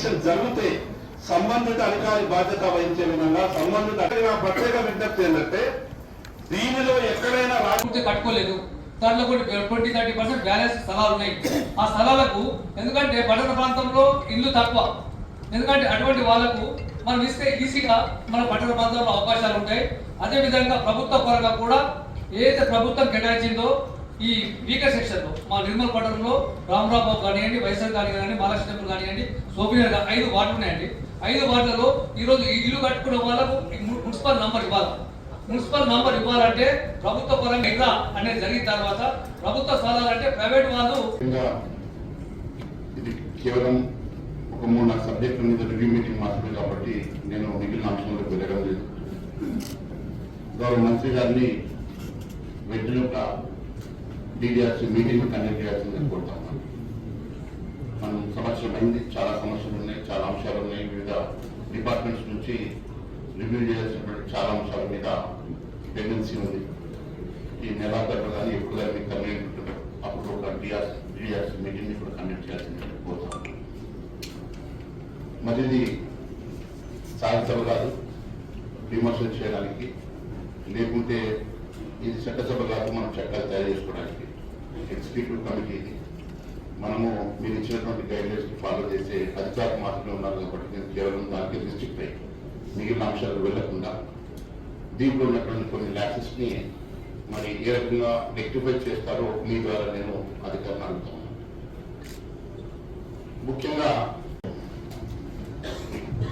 Verification జరిగితే సంబంధిత అధికారి బాధ్యత వహించే విధంగా సంబంధిత ప్రత్యేక విజ్ఞప్తి ఏంటంటే దీనిలో ఎక్కడైనా రాజకీయ కట్టుకోలేదు, దాంట్లో కూడా 20-30% బ్యాలెన్స్ స్థలాలు ఉన్నాయి. ఆ స్థలాలకు ఎందుకంటే పట్టణ ప్రాంతంలో ఇల్లు తక్కువ, ఎందుకంటే అటువంటి వాళ్లకు మనం ఇస్తే ఈజీగా మన పట్టణ ప్రాంతంలో అవకాశాలు ఉంటాయి. అదేవిధంగా ప్రభుత్వ పరంగా కూడా ఏదైతే ప్రభుత్వం కేటాయించిందో ఈ వీకర్ సెక్షన్ లో మా నిర్మల్ పట్టణంలో రామరాబాబు కానివ్వండి, వైఎస్ఆర్ కానివ్వండి, మహాలక్ష్మి టెంపుల్ కానివ్వండి, సోపినర్ 5 వార్డులు ఉన్నాయండి. 5 వార్డులలో ఈరోజు ఇల్లు కట్టుకున్న వాళ్ళకు మున్సిపల్ నంబర్ ఇవ్వాలి. మున్సిపల్ నంబర్ ఇవ్వాలంటే ప్రభుత్వ పరంగా ఇలా అనేది జరిగిన తర్వాత ప్రభుత్వ స్థలాలంటే ప్రైవేట్ వాళ్ళు ఇది కేవలం ఒక 3-4 సబ్జెక్టుల మీద రివ్యూ మీటింగ్ మాత్రమే కాబట్టి నేను మిగిలిన అంశంలోకి వెళ్ళడం లేదు. గౌరవ మంత్రి గారిని వెంటనే ఒక డిడిఆర్సీ మీటింగ్ కండక్ట్ చేయాల్సిందని కోరుతాం. మనం సంవత్సరం అయింది, చాలా సమస్యలు ఉన్నాయి, చాలా అంశాలు ఉన్నాయి. వివిధ డిపార్ట్మెంట్స్ నుంచి రివ్యూ చేయాల్సినటువంటి చాలా అంశాల మీద పెండెన్సీ ఉంది. ఈ నెలాఖరు కానీ ఎప్పుడు కానీ మీకు కన్వీనియంట్ ఉంటుంది, అప్పుడు ఒక డిఆర్సీ మీటింగ్ ఇప్పుడు కండక్ట్ చేయాల్సిందని కోరుతాం. మరి ఇది శాసనసభ కాదు విమర్శలు చేయడానికి, లేకుంటే ఇది చట్టసభ కాదు మనం చట్టాలు తయారు చేసుకోవడానికి. ఎగ్జిక్యూటివ్ కమిటీ ఇది. మనము మీరు ఇచ్చినటువంటి గైడ్లైన్స్ కి ఫాలో చేసే అధికారులు మాత్రమే ఉన్నారు కాబట్టి నేను కేవలం దానికి రిస్ట్రిక్ట్ అయ్యి మిగిలిన అంశాలు వెళ్లకుండా దీంట్లో ఉన్నటువంటి కొన్ని ల్యాప్సెస్ ని మరి ఏ రకంగా రెక్టిఫై చేస్తారో మీ ద్వారా నేను అధికారులను అడుగుతాను. ముఖ్యంగా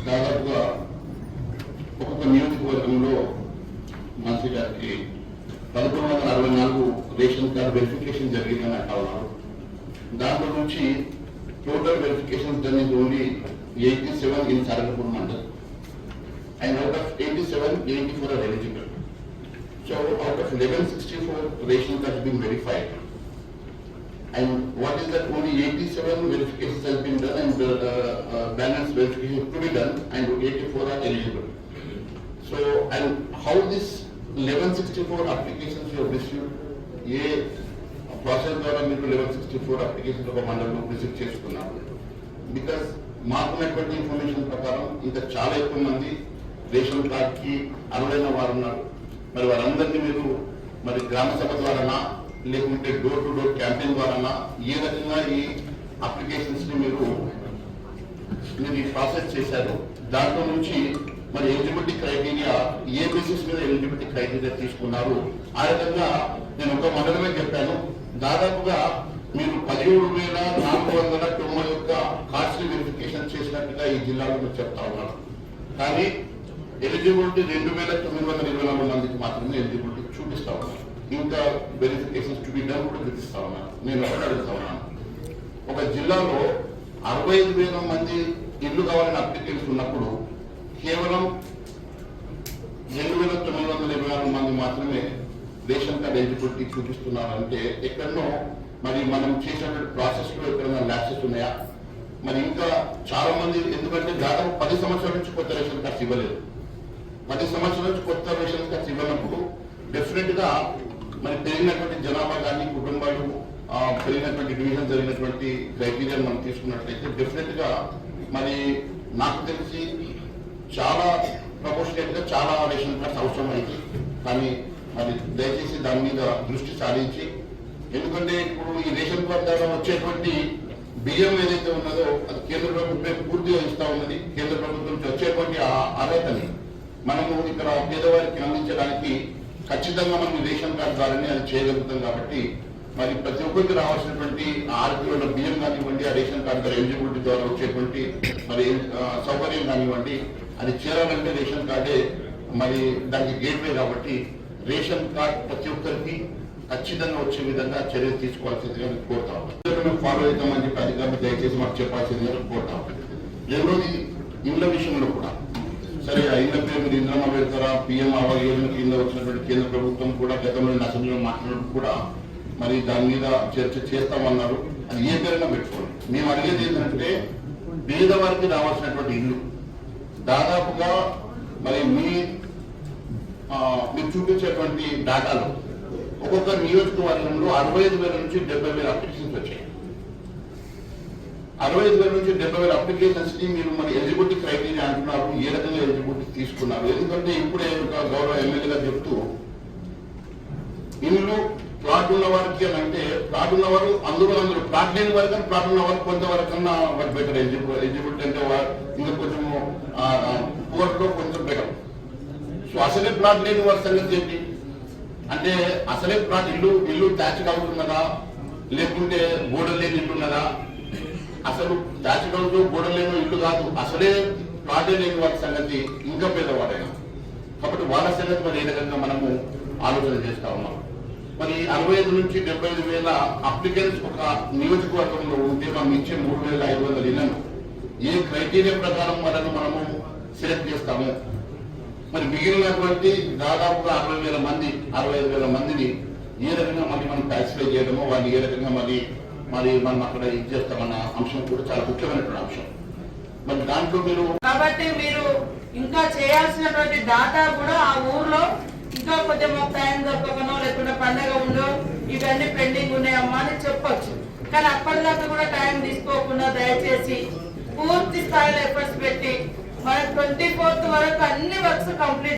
దాదాపుగా ఒక్కొక్క నియోజకవర్గంలో మంత్రి గారికి 1164 రేషన్ కార్డు వెరిఫికేషన్ జరిగిందని అంటా ఉన్నారు. దాంట్లో నుంచి total verification done is only 87 in Saragpur mandal. And out of 87, 84 are eligible. So out of 1164 ration cards have been verified. And what is that? Only 87 verifications has been done and balance verification to be done, and 84 are eligible. So, and how this 1164 applications you have received? A process ద్వారా మీరు 1164 applications ఒక మండలంలో receive చేసుకున్నారు. Because మాకున్నటువంటి information ప్రకారం ఇంకా చాలా ఎక్కువ మంది రేషన్ కార్డ్ కి అర్హులైన వారు ఉన్నారు. మరి వారందరినీ మీరు మరి గ్రామ సభ ద్వారానా లేకుంటే డోర్ టు డోర్ క్యాంపెయిన్ ద్వారానా ఏ రకంగా ఈ అప్లికేషన్స్ ని మీరు ఈ ప్రాసెస్ చేశారు? దాంట్లో నుంచి మరి ఎలిజిబిలిటీ క్రైటీరియా ఏ బేసిస్ మీద ఎలిజిబిలిటీ క్రైటీరియా తీసుకున్నారు? ఆ రకంగా నేను ఒక మండలమే చెప్పాను. దాదాపుగా మీరు 17,491 కార్డ్స్ వెరిఫికేషన్ చేసినట్టుగా ఈ జిల్లాలో మీరు చెప్తా ఉన్నారు. కానీ ఎలిజిబిలిటీ 2,924 మందికి మాత్రమే ఎలిజిబిలిటీ చూపిస్తా ఉన్నారు. ఇంకా వెరిఫికేషన్స్ టు బి డన్ కూడా చూపిస్తా ఉన్నారు. నేను ఒకటి అడుగుతా ఉన్నాను, ఒక జిల్లాలో 65,000 మంది ఇల్లు కావాలని అప్లికేషన్స్ ఉన్నప్పుడు కేవలం 2,924 మంది మాత్రమే రేషన్ కార్డ్ ఎలిజిబిలిటీ చూపిస్తున్నారంటే ఎక్కడనో మరి మనం చేసినటువంటి ప్రాసెస్ లో ఎక్కడైనా ల్యాప్సెస్ ఉన్నాయా? మరి ఇంకా చాలా మంది, ఎందుకంటే దాదాపు 10 సంవత్సరాల నుంచి కొత్త రేషన్ కార్డ్స్ ఇవ్వలేదు. 10 సంవత్సరాల నుంచి కొత్త రేషన్ కార్డ్స్ ఇవ్వనప్పుడు డెఫినెట్ గా మరి పెరిగినటువంటి జనాభా కానీ కుటుంబాలు పెరిగినటువంటి డివిజన్ జరిగినటువంటి క్రైటీరియా మనం తీసుకున్నట్లయితే డెఫినెట్ గా మరి నాకు తెలిసి చాలా ప్రపోర్షనేట్ గా చాలా రేషన్ కార్డ్స్ అవసరం అయితే, కానీ మరి దయచేసి దాని మీద దృష్టి సారించి, ఎందుకంటే ఇప్పుడు ఈ రేషన్ కార్డు ద్వారా వచ్చేటువంటి బియ్యం ఏదైతే ఉన్నదో అది కేంద్ర ప్రభుత్వం పూర్తిగా ఇస్తా ఉన్నది. కేంద్ర ప్రభుత్వం నుంచి వచ్చేటువంటి అర్హతని మనము ఇక్కడ పేదవారికి అందించడానికి ఖచ్చితంగా మనం రేషన్ కార్డు ద్వారానే అది చేయగలుగుతాం. కాబట్టి మరి ప్రతి ఒక్కరికి రావాల్సినటువంటి 6 కిలోల బియ్యం కానివ్వండి, ఆ రేషన్ కార్డు ద్వారా ఎలిజిబిలిటీ ద్వారా వచ్చేటువంటి మరి సౌకర్యం కానివ్వండి, అది చేరాలంటే రేషన్ కార్డే మరి దానికి గేట్వే. కాబట్టి రేషన్ కార్డ్ ప్రతి ఒక్కరికి ఖచ్చితంగా వచ్చే విధంగా చర్యలు తీసుకోవాల్సిందిగా కోరుతా ఉన్నాం. ఫాలో అవుతామని చెప్పి అధికారులు దయచేసి మాకు చెప్పాల్సిందిగా కోరుతా ఉన్నాం. రెండోది ఇళ్ల విషయంలో కూడా సరే, ఆ ఇళ్ల పేరు మీరు ఇంద్రమ్మ పెడతారా, పిఎం ఆవాస్ యోజన కింద వచ్చినటువంటి కేంద్ర ప్రభుత్వం కూడా గతంలో అసెంబ్లీలో మాట్లాడినప్పుడు కూడా మరి దాని మీద చర్చ చేస్తామన్నారు. అది ఏ పేరుగా పెట్టుకోండి. మేము అడిగేది ఏంటంటే పేదవారికి రావాల్సినటువంటి ఇల్లు దాదాపుగా మరి మీరు చూపించేటువంటి డాటాలో ఒక్కొక్క నియోజకవర్గంలో 65,000 నుంచి 70,000 అప్లికేషన్స్ వచ్చాయి. 65,000 నుంచి 70,000 అప్లికేషన్స్ ని మీరు మరి ఎలిజిబిలిటీ క్రైటీరియా అంటున్నారు. ఏ రకంగా ఎలిజిబిలిటీ తీసుకున్నారు? ఎందుకంటే ఇప్పుడే ఒక గౌరవ ఎమ్మెల్యేగా చెప్తూ ఇల్లు ప్లాట్ ఉన్న వారికి అని అంటే ప్లాట్ ఉన్నవారు అందరూ ప్లాట్ లేని వారు కానీ ప్లాట్ ఉన్న వారు కొంతవరకన్నా వారు బెటర్ ఎలిజిబిలిటీ అంటే ఇంకా కొంచెం పూర్లో కొంచెం బెటర్. సో అసలే ప్లాట్ లేని వారి సంగతి ఏంటి అంటే అసలే ప్లాట్ ఇల్లు ట్యాచ్ అవుతున్నదా లేకుంటే గోడలు లేని ఇల్లు ఉన్నదా? అసలు ట్యాచ్ అవుతూ గోడలు లేని ఇల్లు కాదు, అసలే ప్లాటే లేని వారి సంగతి ఇంకా పేదవాడైనా. కాబట్టి వాళ్ళ సంగతి మరి ఏ రకంగా మనము ఆలోచన చేస్తా ఉన్నాం. మరి 65 నుంచి 75,000 అప్లికెంట్స్ ఒక నియోజకవర్గంలో ఉంటే మనం ఇచ్చే 3,500 ఇళ్లను ఏ క్రైటీరియా ప్రకారం వాళ్ళను మనము సెలెక్ట్ చేస్తాము? మరి మిగిలినటువంటి దాదాపుగా 65,000 మందిని ఏ రకంగా మళ్ళీ మనం సాటిస్ఫై చేయడమో వాళ్ళు ఏ రకంగా మరి మనం అక్కడ ఇది చేస్తామన్న అంశం కూడా చాలా ముఖ్యమైనటువంటి అంశం. మరి దాంట్లో కాబట్టి మీరు ఇంకా చేయాల్సినటువంటి డాటా కూడా ఆ ఊర్లో ఇంకా కొంచెం మాకు టైం దొరకకనో లేకుంటే పండగ ఉండో ఇవన్నీ పెండింగ్ ఉన్నాయమ్మా అని చెప్పొచ్చు. కానీ అప్పటిదాకా కూడా టైం తీసుకోకుండా దయచేసి పూర్తి స్థాయిలో ఎఫర్ట్స్ పెట్టి మన 24th వరకు అన్ని వర్క్స్ కంప్లీట్